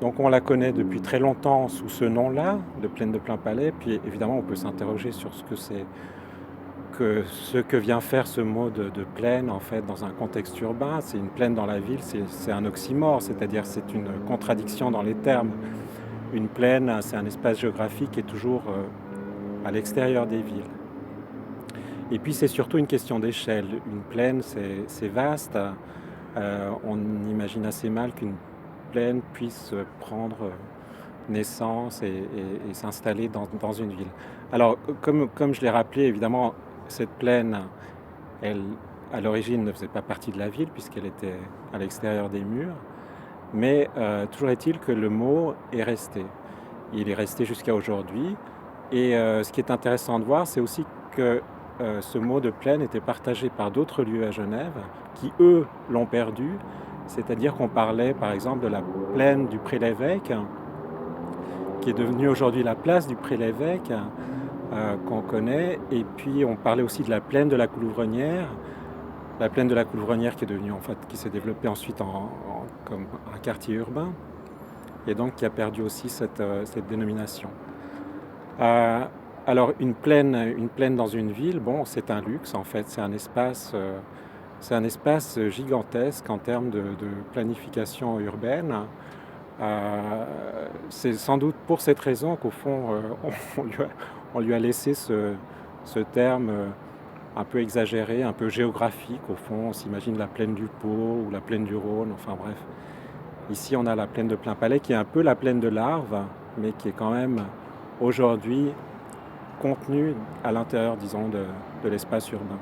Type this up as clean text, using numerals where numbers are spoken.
Donc on la connaît depuis très longtemps sous ce nom-là, de plaine de Plainpalais, puis évidemment on peut s'interroger sur ce que vient faire ce mot de plaine en fait dans un contexte urbain. C'est une plaine dans la ville, c'est un oxymore, c'est-à-dire c'est une contradiction dans les termes. Une plaine, c'est un espace géographique qui est toujours à l'extérieur des villes. Et puis c'est surtout une question d'échelle. Une plaine, c'est vaste. On imagine assez mal qu'une plaine puisse prendre naissance et s'installer dans une ville. Alors, comme je l'ai rappelé, évidemment, cette plaine, elle, à l'origine, ne faisait pas partie de la ville puisqu'elle était à l'extérieur des murs. Mais toujours est-il que le mot est resté. Il est resté jusqu'à aujourd'hui. Et ce qui est intéressant de voir, c'est aussi que ce mot de plaine était partagé par d'autres lieux à Genève qui, eux, l'ont perdu. C'est-à-dire qu'on parlait, par exemple, de la plaine du Pré-l'Évêque, qui est devenue aujourd'hui la place du Pré-l'Évêque, qu'on connaît. Et puis, on parlait aussi de la plaine de la Coulouvrenière. La plaine de la Coulouvrenière qui est devenue, en fait, qui s'est développée ensuite comme un quartier urbain. Et donc, qui a perdu aussi cette dénomination. Euh, alors une plaine dans une ville, bon, c'est un luxe en fait, c'est un espace gigantesque en termes de planification urbaine. Euh, c'est sans doute pour cette raison qu'au fond, on, lui a, on lui a laissé ce terme un peu exagéré, un peu géographique. Au fond, on s'imagine la plaine du Pô ou la plaine du Rhône, enfin bref. Ici, on a la plaine de Plainpalais qui est un peu la plaine de l'Arve, mais qui est quand même aujourd'hui contenu à l'intérieur, disons, de l'espace urbain.